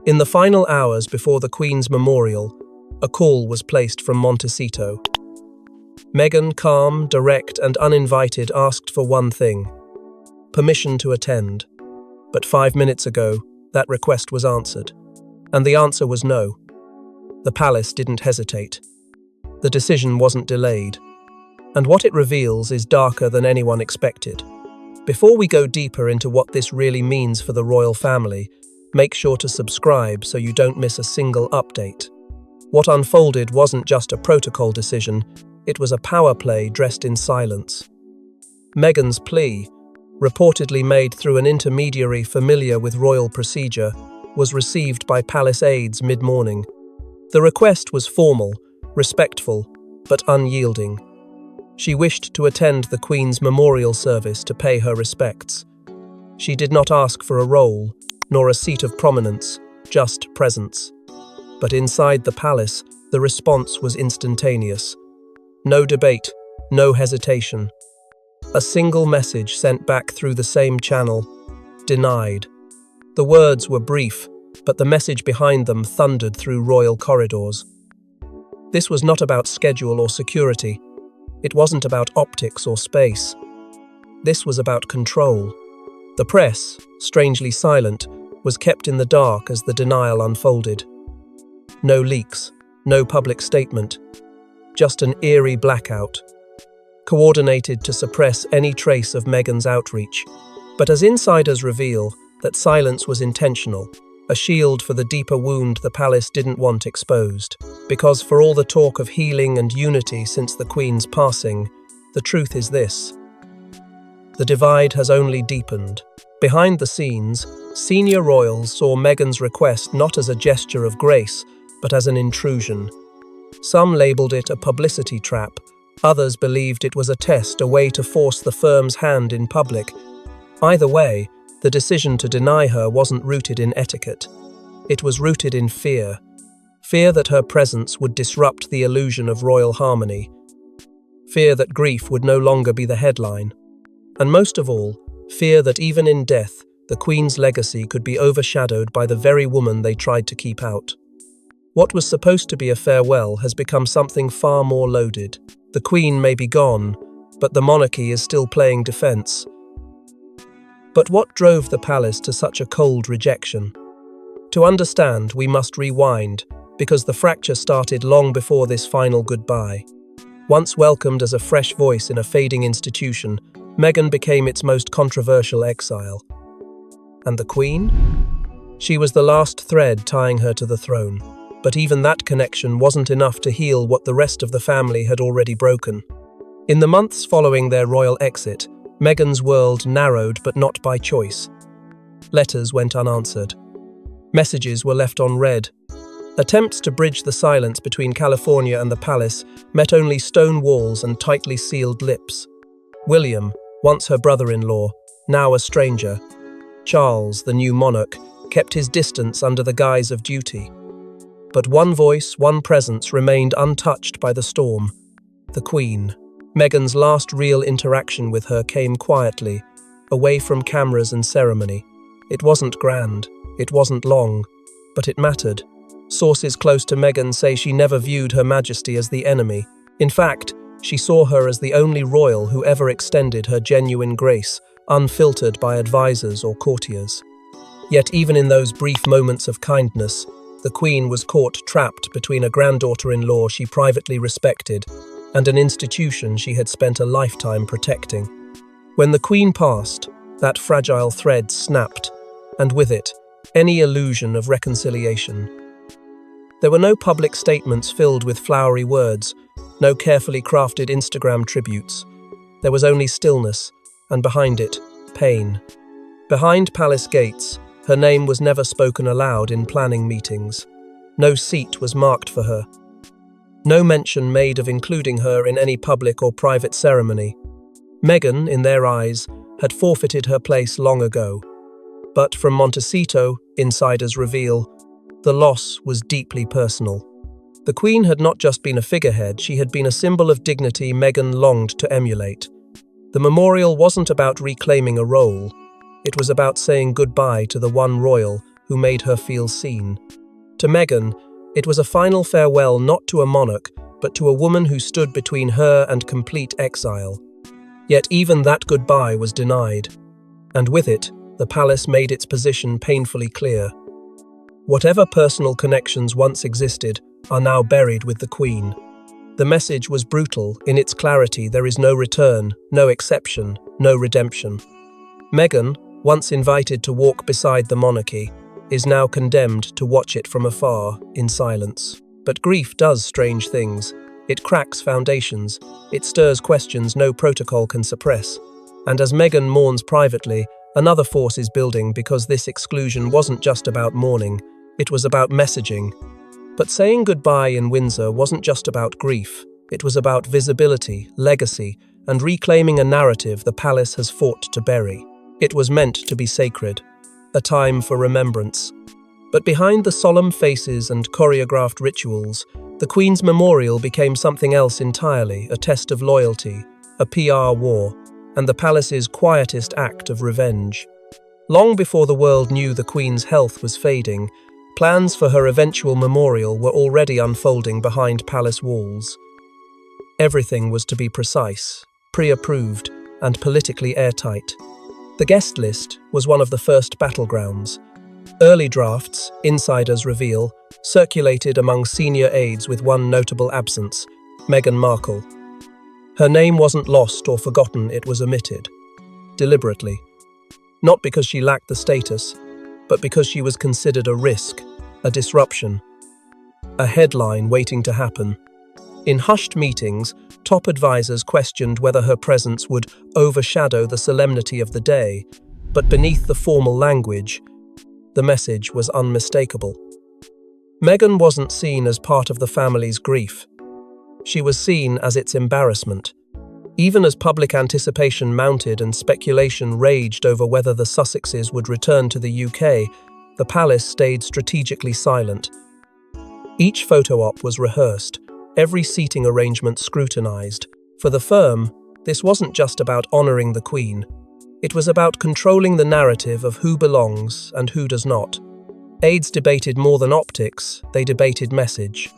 In the final hours before the Queen's memorial, a call was placed from Montecito. Meghan, calm, direct, and uninvited, asked for one thing: permission to attend. But 5 minutes ago, that request was answered. And the answer was no. The palace didn't hesitate. The decision wasn't delayed. And what it reveals is darker than anyone expected. Before we go deeper into what this really means for the royal family, make sure to subscribe so you don't miss a single update. What unfolded wasn't just a protocol decision, it was a power play dressed in silence. Meghan's plea, reportedly made through an intermediary familiar with royal procedure, was received by palace aides mid-morning. The request was formal, respectful, but unyielding. She wished to attend the Queen's memorial service to pay her respects. She did not ask for a role, nor a seat of prominence, just presence. But inside the palace, the response was instantaneous. No debate, no hesitation. A single message sent back through the same channel: denied. The words were brief, but the message behind them thundered through royal corridors. This was not about schedule or security. It wasn't about optics or space. This was about control. The press, strangely silent, was kept in the dark as the denial unfolded. No leaks, no public statement, just an eerie blackout, coordinated to suppress any trace of Meghan's outreach. But as insiders reveal, that silence was intentional, a shield for the deeper wound the palace didn't want exposed. Because for all the talk of healing and unity since the Queen's passing, the truth is this: the divide has only deepened. Behind the scenes, senior royals saw Meghan's request not as a gesture of grace, but as an intrusion. Some labelled it a publicity trap, others believed it was a test, a way to force the firm's hand in public. Either way, the decision to deny her wasn't rooted in etiquette. It was rooted in fear. Fear that her presence would disrupt the illusion of royal harmony. Fear that grief would no longer be the headline. And most of all, fear that even in death, the Queen's legacy could be overshadowed by the very woman they tried to keep out. What was supposed to be a farewell has become something far more loaded. The Queen may be gone, but the monarchy is still playing defense. But what drove the palace to such a cold rejection? To understand, we must rewind, because the fracture started long before this final goodbye. Once welcomed as a fresh voice in a fading institution, Meghan became its most controversial exile. And the Queen? She was the last thread tying her to the throne. But even that connection wasn't enough to heal what the rest of the family had already broken. In the months following their royal exit, Meghan's world narrowed, but not by choice. Letters went unanswered. Messages were left unread. Attempts to bridge the silence between California and the palace met only stone walls and tightly sealed lips. William, once her brother-in-law, now a stranger, Charles, the new monarch, kept his distance under the guise of duty. But one voice, one presence remained untouched by the storm: the Queen. Meghan's last real interaction with her came quietly, away from cameras and ceremony. It wasn't grand, it wasn't long, but it mattered. Sources close to Meghan say she never viewed Her Majesty as the enemy. In fact, she saw her as the only royal who ever extended her genuine grace, unfiltered by advisors or courtiers. Yet even in those brief moments of kindness, the Queen was caught trapped between a granddaughter-in-law she privately respected and an institution she had spent a lifetime protecting. When the Queen passed, that fragile thread snapped, and with it, any illusion of reconciliation. There were no public statements filled with flowery words, no carefully crafted Instagram tributes. There was only stillness, and behind it, pain. Behind palace gates, her name was never spoken aloud in planning meetings. No seat was marked for her. No mention made of including her in any public or private ceremony. Meghan, in their eyes, had forfeited her place long ago. But from Montecito, insiders reveal, the loss was deeply personal. The Queen had not just been a figurehead, she had been a symbol of dignity Meghan longed to emulate. The memorial wasn't about reclaiming a role. It was about saying goodbye to the one royal who made her feel seen. To Meghan, it was a final farewell not to a monarch, but to a woman who stood between her and complete exile. Yet even that goodbye was denied. And with it, the palace made its position painfully clear. Whatever personal connections once existed are now buried with the Queen. The message was brutal in its clarity: there is no return, no exception, no redemption. Meghan, once invited to walk beside the monarchy, is now condemned to watch it from afar, in silence. But grief does strange things. It cracks foundations. It stirs questions no protocol can suppress. And as Meghan mourns privately, another force is building, because this exclusion wasn't just about mourning, it was about messaging. But saying goodbye in Windsor wasn't just about grief. It was about visibility, legacy, and reclaiming a narrative the palace has fought to bury. It was meant to be sacred, a time for remembrance. But behind the solemn faces and choreographed rituals, the Queen's memorial became something else entirely: a test of loyalty, a PR war, and the palace's quietest act of revenge. Long before the world knew the Queen's health was fading, plans for her eventual memorial were already unfolding behind palace walls. Everything was to be precise, pre-approved, and politically airtight. The guest list was one of the first battlegrounds. Early drafts, insiders reveal, circulated among senior aides with one notable absence: Meghan Markle. Her name wasn't lost or forgotten, it was omitted. Deliberately. Not because she lacked the status, but because she was considered a risk, a disruption, a headline waiting to happen. In hushed meetings, top advisors questioned whether her presence would overshadow the solemnity of the day, but beneath the formal language, the message was unmistakable. Meghan wasn't seen as part of the family's grief. She was seen as its embarrassment. Even as public anticipation mounted and speculation raged over whether the Sussexes would return to the UK, the palace stayed strategically silent. Each photo op was rehearsed, every seating arrangement scrutinised. For the firm, this wasn't just about honouring the Queen. It was about controlling the narrative of who belongs and who does not. Aides debated more than optics, they debated message.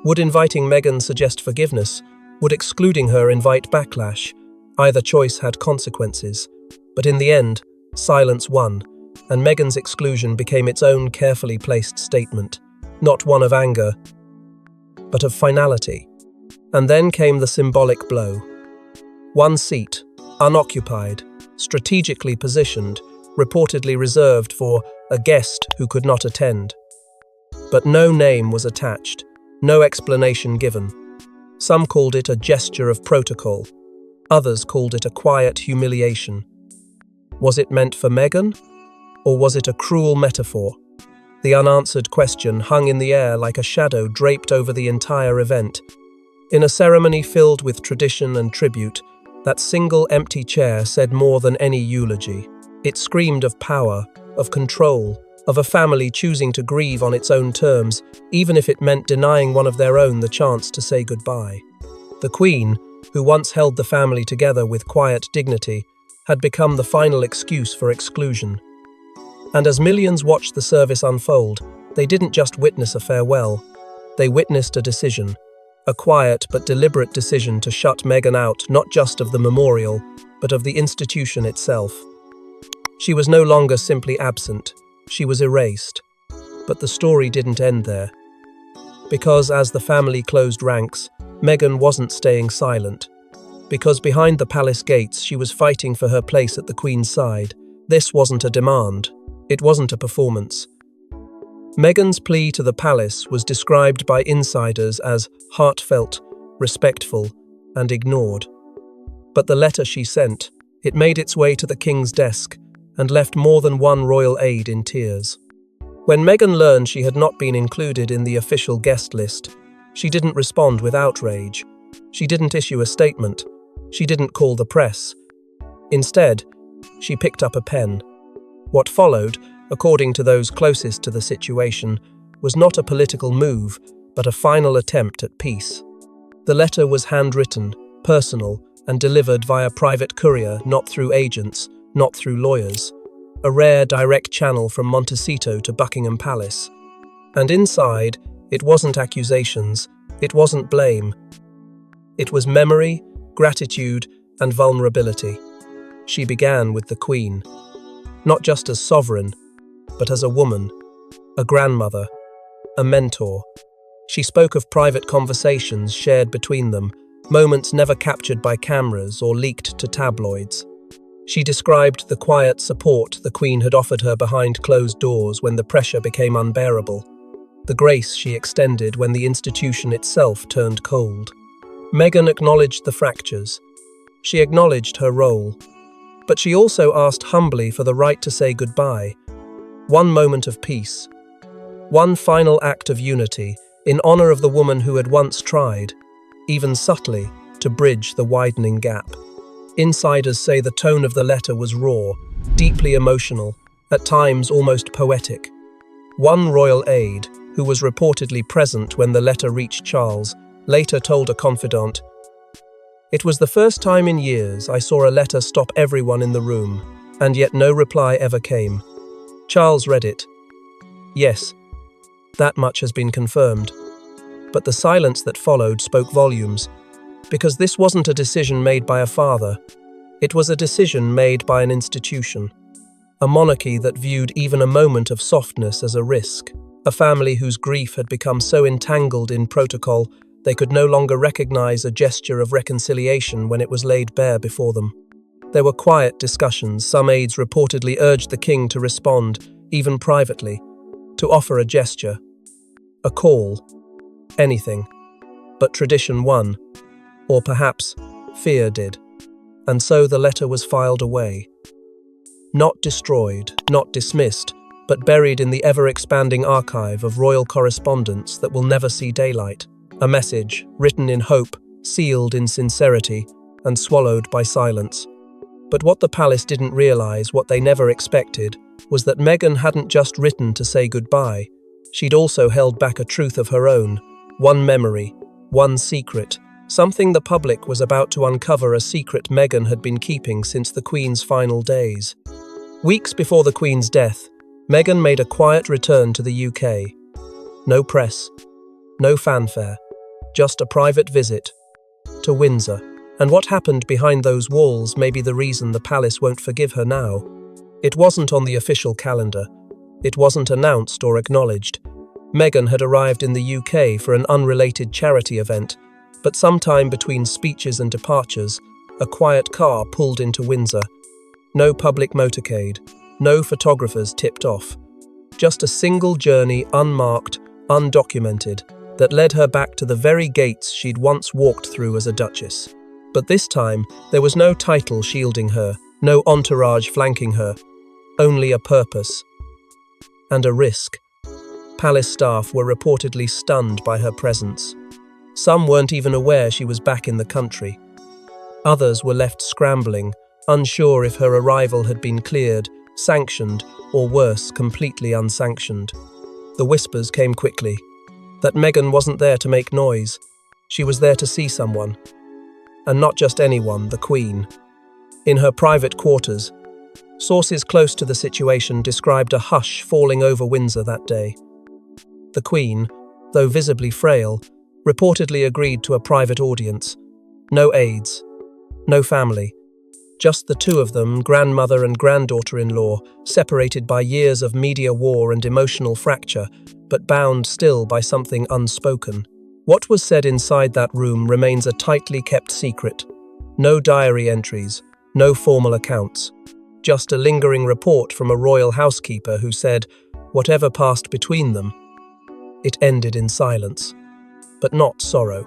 Would inviting Meghan suggest forgiveness? Would excluding her invite backlash? Either choice had consequences. But in the end, silence won, and Meghan's exclusion became its own carefully placed statement, not one of anger, but of finality. And then came the symbolic blow. One seat, unoccupied, strategically positioned, reportedly reserved for a guest who could not attend. But no name was attached, no explanation given. Some called it a gesture of protocol. Others called it a quiet humiliation. Was it meant for Meghan? Or was it a cruel metaphor? The unanswered question hung in the air like a shadow draped over the entire event. In a ceremony filled with tradition and tribute, that single empty chair said more than any eulogy. It screamed of power, of control, of a family choosing to grieve on its own terms, even if it meant denying one of their own the chance to say goodbye. The Queen, who once held the family together with quiet dignity, had become the final excuse for exclusion. And as millions watched the service unfold, they didn't just witness a farewell, they witnessed a decision. A quiet but deliberate decision to shut Meghan out not just of the memorial, but of the institution itself. She was no longer simply absent, she was erased. But the story didn't end there. Because as the family closed ranks, Meghan wasn't staying silent. Because behind the palace gates she was fighting for her place at the Queen's side. This wasn't a demand, it wasn't a performance. Meghan's plea to the palace was described by insiders as heartfelt, respectful, and ignored. But the letter she sent, it made its way to the King's desk and left more than one royal aide in tears. When Meghan learned she had not been included in the official guest list, she didn't respond with outrage. She didn't issue a statement. She didn't call the press. Instead, she picked up a pen. What followed, according to those closest to the situation, was not a political move, but a final attempt at peace. The letter was handwritten, personal, and delivered via private courier, not through agents, not through lawyers. a rare direct channel from Montecito to Buckingham Palace. And inside, it wasn't accusations, it wasn't blame. It was memory, gratitude, and vulnerability. She began with the Queen, not just as sovereign, but as a woman, a grandmother, a mentor. She spoke of private conversations shared between them, moments never captured by cameras or leaked to tabloids. She described the quiet support the Queen had offered her behind closed doors when the pressure became unbearable, the grace she extended when the institution itself turned cold. Meghan acknowledged the fractures. She acknowledged her role. But she also asked humbly for the right to say goodbye. One moment of peace. One final act of unity in honor of the woman who had once tried, even subtly, to bridge the widening gap. Insiders say the tone of the letter was raw, deeply emotional, at times almost poetic. One royal aide, who was reportedly present when the letter reached Charles, later told a confidant, "It was the first time in years I saw a letter stop everyone in the room, and yet no reply ever came. Charles read it. Yes, that much has been confirmed. But the silence that followed spoke volumes, because this wasn't a decision made by a father. It was a decision made by an institution. A monarchy that viewed even a moment of softness as a risk. A family whose grief had become so entangled in protocol they could no longer recognize a gesture of reconciliation when it was laid bare before them. There were quiet discussions. Some aides reportedly urged the king to respond, even privately, to offer a gesture, a call, anything. But tradition won, or perhaps fear did. And so the letter was filed away. Not destroyed, not dismissed, but buried in the ever-expanding archive of royal correspondence that will never see daylight. A message, written in hope, sealed in sincerity, and swallowed by silence. But what the palace didn't realize, what they never expected, was that Meghan hadn't just written to say goodbye. She'd also held back a truth of her own, one memory, one secret, something the public was about to uncover, a secret Meghan had been keeping since the Queen's final days. Weeks before the Queen's death, Meghan made a quiet return to the UK. No press, no fanfare, just a private visit to Windsor. And what happened behind those walls may be the reason the palace won't forgive her now. It wasn't on the official calendar. It wasn't announced or acknowledged. Meghan had arrived in the UK for an unrelated charity event, but sometime between speeches and departures, a quiet car pulled into Windsor. No public motorcade, no photographers tipped off. Just a single journey, unmarked, undocumented, that led her back to the very gates she'd once walked through as a duchess. But this time, there was no title shielding her, no entourage flanking her, only a purpose. And a risk. Palace staff were reportedly stunned by her presence. Some weren't even aware she was back in the country. Others were left scrambling, unsure if her arrival had been cleared, sanctioned, or worse, completely unsanctioned. The whispers came quickly. That Meghan wasn't there to make noise. She was there to see someone. And not just anyone, the Queen. In her private quarters, sources close to the situation described a hush falling over Windsor that day. The Queen, though visibly frail, reportedly agreed to a private audience. No aides, no family. Just the two of them, grandmother and granddaughter-in-law, separated by years of media war and emotional fracture, but bound still by something unspoken. What was said inside that room remains a tightly kept secret. No diary entries, no formal accounts. Just a lingering report from a royal housekeeper who said, whatever passed between them, it ended in silence. But not sorrow.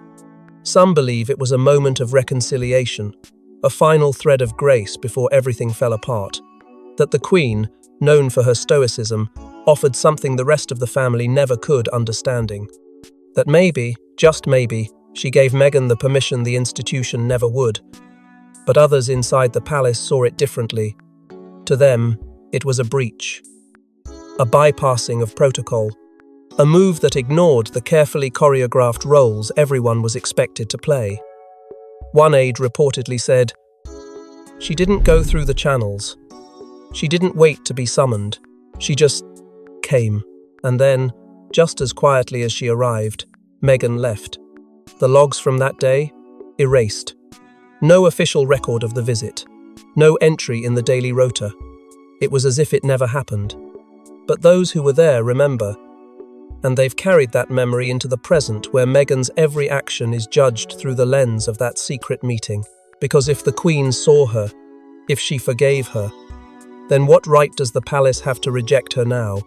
Some believe it was a moment of reconciliation, a final thread of grace before everything fell apart. That the Queen, known for her stoicism, offered something the rest of the family never could, understanding. That maybe, just maybe, she gave Meghan the permission the institution never would. But others inside the palace saw it differently. To them, it was a breach. A bypassing of protocol. A move that ignored the carefully choreographed roles everyone was expected to play. One aide reportedly said, "She didn't go through the channels. She didn't wait to be summoned. She just came. And then, just as quietly as she arrived, Meghan left. The logs from that day? Erased. No official record of the visit. No entry in the daily rota. It was as if it never happened. But those who were there remember. And they've carried that memory into the present, where Meghan's every action is judged through the lens of that secret meeting. Because if the Queen saw her, if she forgave her, then what right does the palace have to reject her now?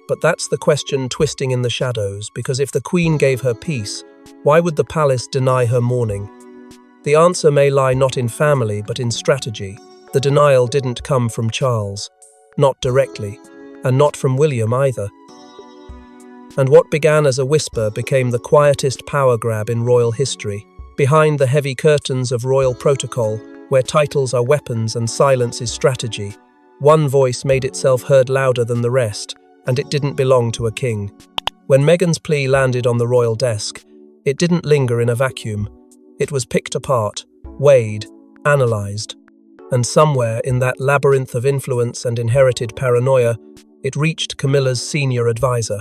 But that's the question twisting in the shadows, because if the Queen gave her peace, why would the palace deny her mourning? The answer may lie not in family, but in strategy. The denial didn't come from Charles, not directly, and not from William either. And what began as a whisper became the quietest power grab in royal history. Behind the heavy curtains of royal protocol, where titles are weapons and silence is strategy, one voice made itself heard louder than the rest, and it didn't belong to a king. When Meghan's plea landed on the royal desk, it didn't linger in a vacuum. It was picked apart, weighed, analysed, and somewhere in that labyrinth of influence and inherited paranoia, it reached Camilla's senior advisor.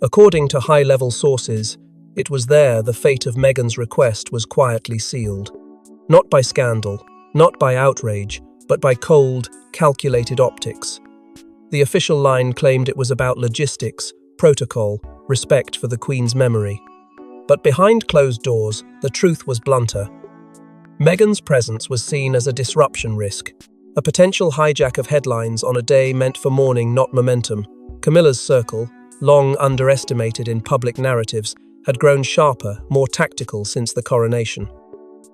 According to high-level sources, it was there the fate of Meghan's request was quietly sealed. Not by scandal, not by outrage, but by cold, calculated optics. The official line claimed it was about logistics, protocol, respect for the Queen's memory. But behind closed doors, the truth was blunter. Meghan's presence was seen as a disruption risk, a potential hijack of headlines on a day meant for mourning, not momentum. Camilla's circle, long underestimated in public narratives, had grown sharper, more tactical since the coronation.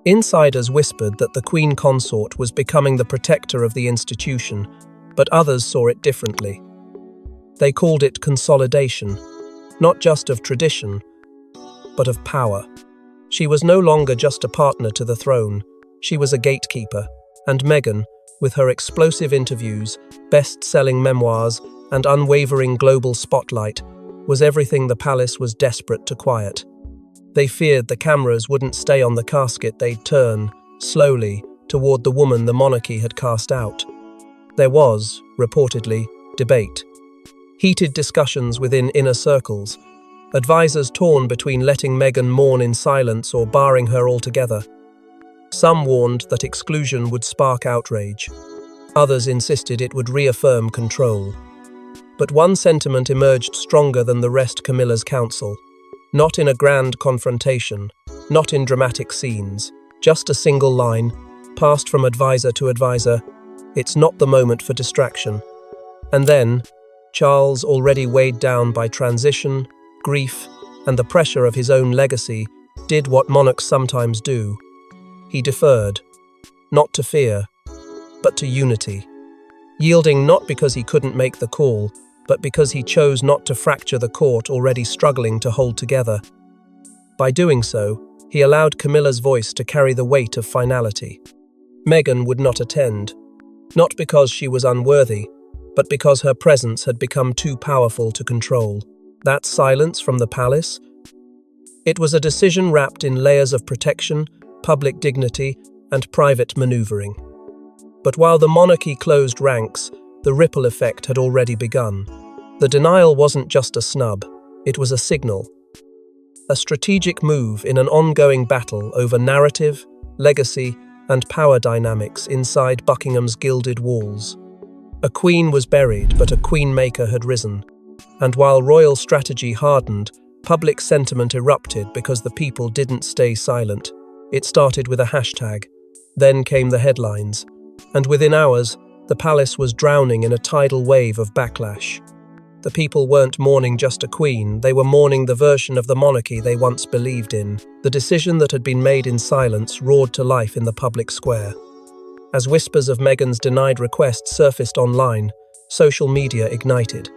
Insiders whispered that the Queen Consort was becoming the protector of the institution, but others saw it differently. They called it consolidation, not just of tradition, but of power. She was no longer just a partner to the throne, she was a gatekeeper, and Meghan, with her explosive interviews, best-selling memoirs, and unwavering global spotlight, was everything the palace was desperate to quiet. They feared the cameras wouldn't stay on the casket, they'd turn, slowly, toward the woman the monarchy had cast out. There was, reportedly, debate. Heated discussions within inner circles, advisors torn between letting Meghan mourn in silence or barring her altogether. Some warned that exclusion would spark outrage. Others insisted it would reaffirm control. But one sentiment emerged stronger than the rest: Camilla's counsel. Not in a grand confrontation, not in dramatic scenes, just a single line, passed from advisor to advisor: "It's not the moment for distraction." And then, Charles, already weighed down by transition, grief, and the pressure of his own legacy, did what monarchs sometimes do. He deferred, not to fear, but to unity, yielding not because he couldn't make the call, but because he chose not to fracture the court already struggling to hold together. By doing so, he allowed Camilla's voice to carry the weight of finality. Meghan would not attend, not because she was unworthy, but because her presence had become too powerful to control. That silence from the palace? It was a decision wrapped in layers of protection, public dignity, and private maneuvering. But while the monarchy closed ranks, the ripple effect had already begun. The denial wasn't just a snub, it was a signal. A strategic move in an ongoing battle over narrative, legacy, and power dynamics inside Buckingham's gilded walls. A queen was buried, but a queen-maker had risen. And while royal strategy hardened, public sentiment erupted because the people didn't stay silent. It started with a hashtag. Then came the headlines. And within hours, the palace was drowning in a tidal wave of backlash. The people weren't mourning just a queen, they were mourning the version of the monarchy they once believed in. The decision that had been made in silence roared to life in the public square. As whispers of Meghan's denied request surfaced online, social media ignited.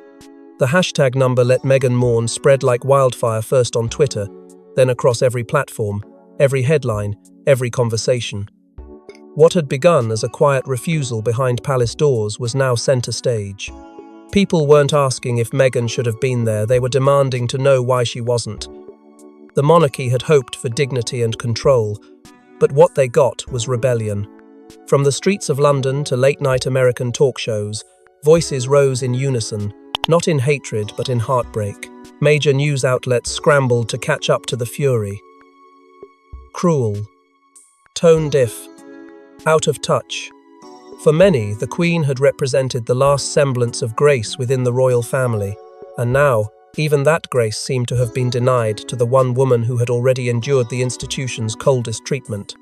The hashtag number "Let Meghan Mourn" spread like wildfire, first on Twitter, then across every platform, every headline, every conversation. What had begun as a quiet refusal behind palace doors was now center stage. People weren't asking if Meghan should have been there, they were demanding to know why she wasn't. The monarchy had hoped for dignity and control, but what they got was rebellion. From the streets of London to late-night American talk shows, voices rose in unison, not in hatred but in heartbreak. Major news outlets scrambled to catch up to the fury. Cruel, tone-deaf, out of touch. For many, the Queen had represented the last semblance of grace within the royal family, and now, even that grace seemed to have been denied to the one woman who had already endured the institution's coldest treatment.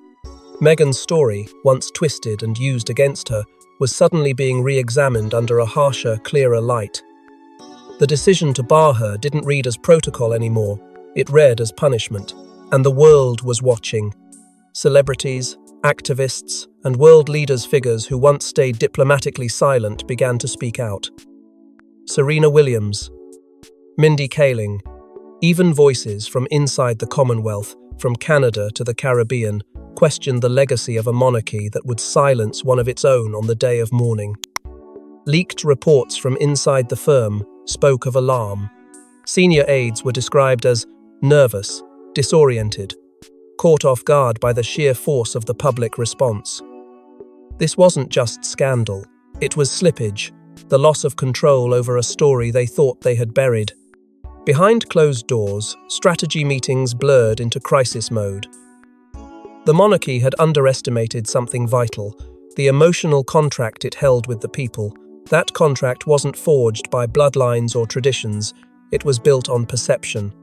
Meghan's story, once twisted and used against her, was suddenly being re-examined under a harsher, clearer light. The decision to bar her didn't read as protocol anymore, it read as punishment, and the world was watching. Celebrities, activists, and world leaders figures who once stayed diplomatically silent began to speak out. Serena Williams, Mindy Kaling, even voices from inside the Commonwealth, from Canada to the Caribbean, questioned the legacy of a monarchy that would silence one of its own on the day of mourning. Leaked reports from inside the firm spoke of alarm. Senior aides were described as nervous, disoriented, caught off guard by the sheer force of the public response. This wasn't just scandal, it was slippage, the loss of control over a story they thought they had buried. Behind closed doors, strategy meetings blurred into crisis mode. The monarchy had underestimated something vital, the emotional contract it held with the people. That contract wasn't forged by bloodlines or traditions, it was built on perception.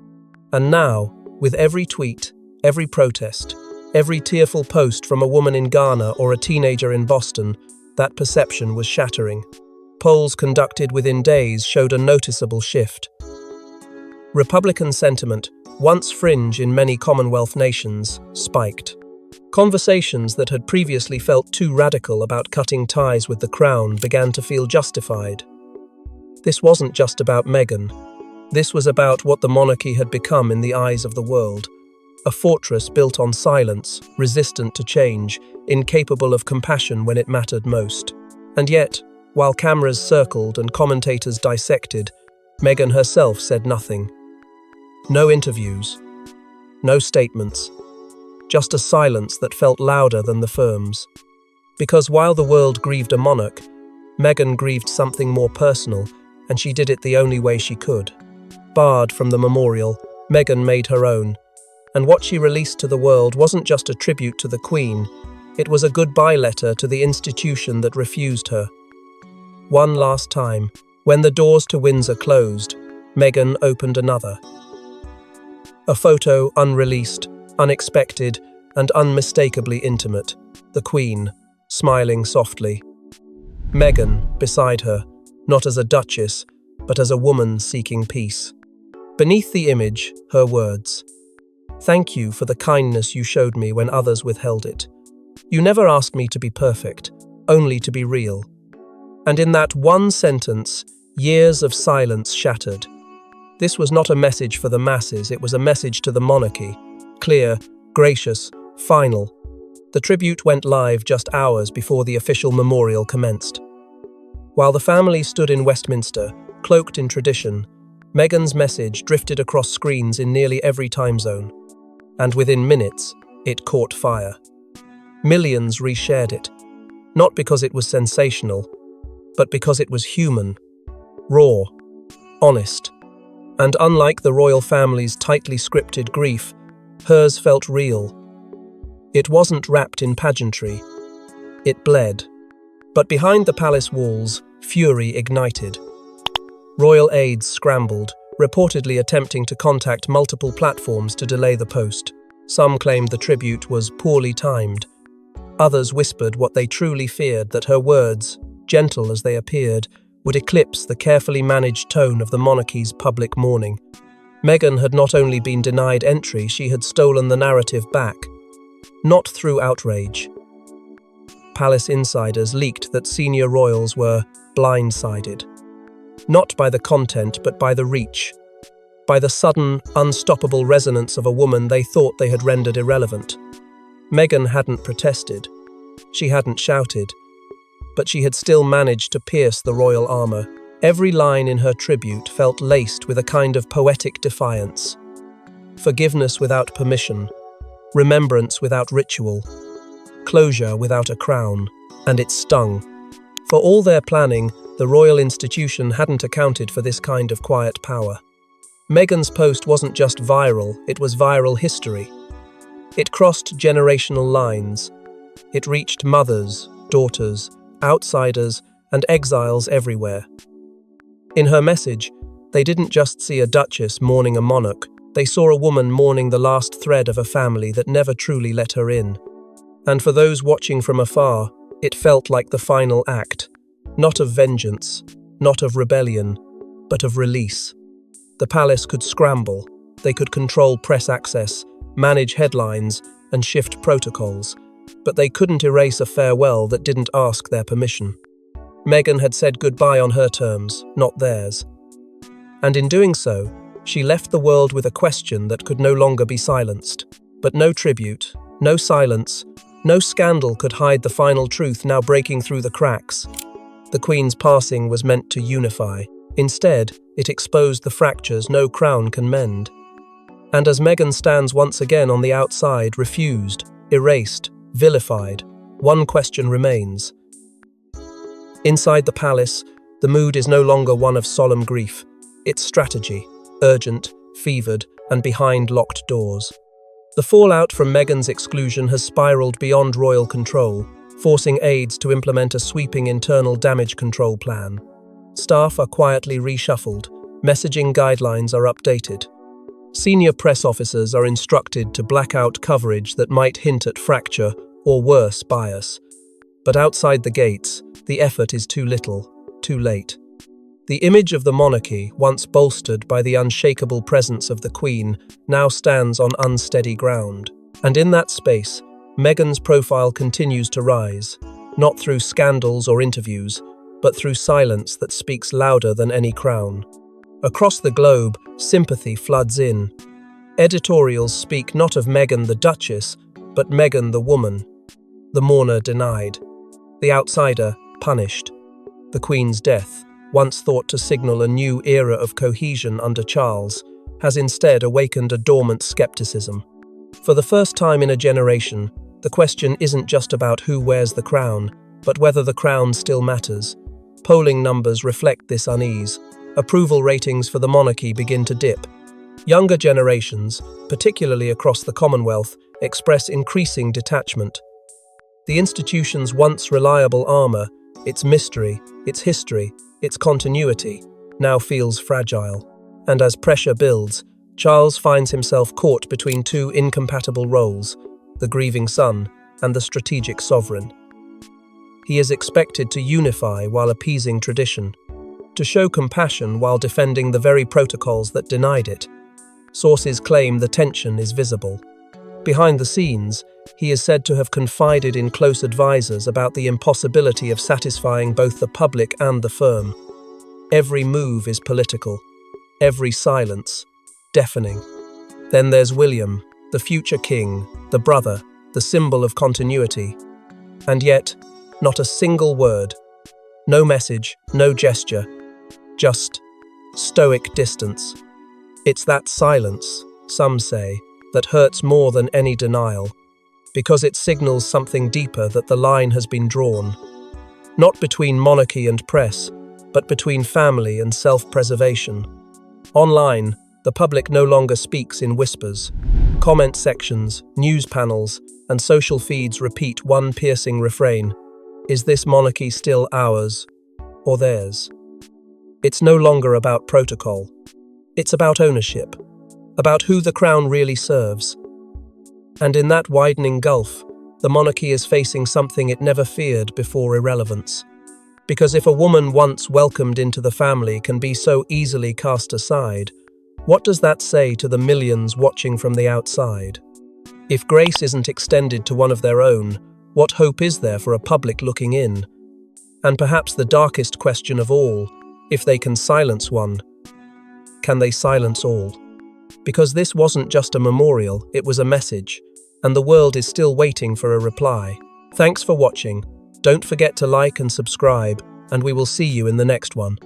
And now, with every tweet, every protest, every tearful post from a woman in Ghana or a teenager in Boston, that perception was shattering. Polls conducted within days showed a noticeable shift. Republican sentiment, once fringe in many Commonwealth nations, spiked. Conversations that had previously felt too radical about cutting ties with the crown began to feel justified. This wasn't just about Meghan. This was about what the monarchy had become in the eyes of the world. A fortress built on silence, resistant to change, incapable of compassion when it mattered most. And yet, while cameras circled and commentators dissected, Meghan herself said nothing. No interviews, no statements, just a silence that felt louder than the firm's. Because while the world grieved a monarch, Meghan grieved something more personal, and she did it the only way she could. Barred from the memorial, Meghan made her own, and what she released to the world wasn't just a tribute to the Queen, it was a goodbye letter to the institution that refused her. One last time, when the doors to Windsor closed, Meghan opened another. A photo unreleased, unexpected, and unmistakably intimate. The Queen, smiling softly. Meghan, beside her, not as a duchess, but as a woman seeking peace. Beneath the image, her words. "Thank you for the kindness you showed me when others withheld it. You never asked me to be perfect, only to be real." And in that one sentence, years of silence shattered. This was not a message for the masses, it was a message to the monarchy. Clear, gracious, final. The tribute went live just hours before the official memorial commenced. While the family stood in Westminster, cloaked in tradition, Meghan's message drifted across screens in nearly every time zone. And within minutes, it caught fire. Millions reshared it, not because it was sensational, but because it was human, raw, honest. And unlike the royal family's tightly scripted grief, hers felt real. It wasn't wrapped in pageantry. It bled. But behind the palace walls, fury ignited. Royal aides scrambled, reportedly attempting to contact multiple platforms to delay the post. Some claimed the tribute was poorly timed. Others whispered what they truly feared, that her words, gentle as they appeared, would eclipse the carefully managed tone of the monarchy's public mourning. Meghan had not only been denied entry, she had stolen the narrative back. Not through outrage. Palace insiders leaked that senior royals were blindsided. Not by the content, but by the reach. By the sudden, unstoppable resonance of a woman they thought they had rendered irrelevant. Meghan hadn't protested. She hadn't shouted. But she had still managed to pierce the royal armor. Every line in her tribute felt laced with a kind of poetic defiance. Forgiveness without permission. Remembrance without ritual. closure without a crown, and it stung. For all their planning, the royal institution hadn't accounted for this kind of quiet power. Meghan's post wasn't just viral, it was viral history. It crossed generational lines. It reached mothers, daughters, outsiders, and exiles everywhere. In her message, they didn't just see a duchess mourning a monarch, they saw a woman mourning the last thread of a family that never truly let her in. And for those watching from afar, it felt like the final act, not of vengeance, not of rebellion, but of release. The palace could scramble, they could control press access, manage headlines, and shift protocols, but they couldn't erase a farewell that didn't ask their permission. Meghan had said goodbye on her terms, not theirs. And in doing so, she left the world with a question that could no longer be silenced. But no tribute, no silence, no scandal could hide the final truth now breaking through the cracks. The Queen's passing was meant to unify. Instead, it exposed the fractures no crown can mend. And as Meghan stands once again on the outside, refused, erased, vilified, one question remains. Inside the palace, the mood is no longer one of solemn grief. It's strategy, urgent, fevered, and behind locked doors. The fallout from Meghan's exclusion has spiraled beyond royal control, forcing aides to implement a sweeping internal damage control plan. Staff are quietly reshuffled, messaging guidelines are updated. Senior press officers are instructed to black out coverage that might hint at fracture or worse, bias. But outside the gates, the effort is too little, too late. The image of the monarchy, once bolstered by the unshakable presence of the Queen, now stands on unsteady ground. And in that space, Meghan's profile continues to rise, not through scandals or interviews, but through silence that speaks louder than any crown. Across the globe, sympathy floods in. Editorials speak not of Meghan the Duchess, but Meghan the woman. The mourner denied. The outsider punished. The Queen's death, once thought to signal a new era of cohesion under Charles, has instead awakened a dormant skepticism. For the first time in a generation, the question isn't just about who wears the crown, but whether the crown still matters. Polling numbers reflect this unease. Approval ratings for the monarchy begin to dip. Younger generations, particularly across the Commonwealth, express increasing detachment. The institution's once reliable armor, its mystery, its history, its continuity, now feels fragile. And as pressure builds, Charles finds himself caught between two incompatible roles, the grieving son and the strategic sovereign. He is expected to unify while appeasing tradition, to show compassion while defending the very protocols that denied it. Sources claim the tension is visible. Behind the scenes, he is said to have confided in close advisors about the impossibility of satisfying both the public and the firm. Every move is political, every silence, deafening. Then there's William, the future king, the brother, the symbol of continuity. And yet, not a single word. No message, no gesture, just stoic distance. It's that silence, some say, that hurts more than any denial, because it signals something deeper that the line has been drawn. Not between monarchy and press, but between family and self-preservation. Online, the public no longer speaks in whispers. Comment sections, news panels, and social feeds repeat one piercing refrain: is this monarchy still ours or theirs? It's no longer about protocol. It's about ownership, about who the crown really serves. And in that widening gulf, the monarchy is facing something it never feared before: irrelevance. Because if a woman once welcomed into the family can be so easily cast aside, what does that say to the millions watching from the outside? If grace isn't extended to one of their own, what hope is there for a public looking in? And perhaps the darkest question of all, if they can silence one, can they silence all? Because this wasn't just a memorial, it was a message, and the world is still waiting for a reply. Thanks for watching. Don't forget to like and subscribe, and we will see you in the next one.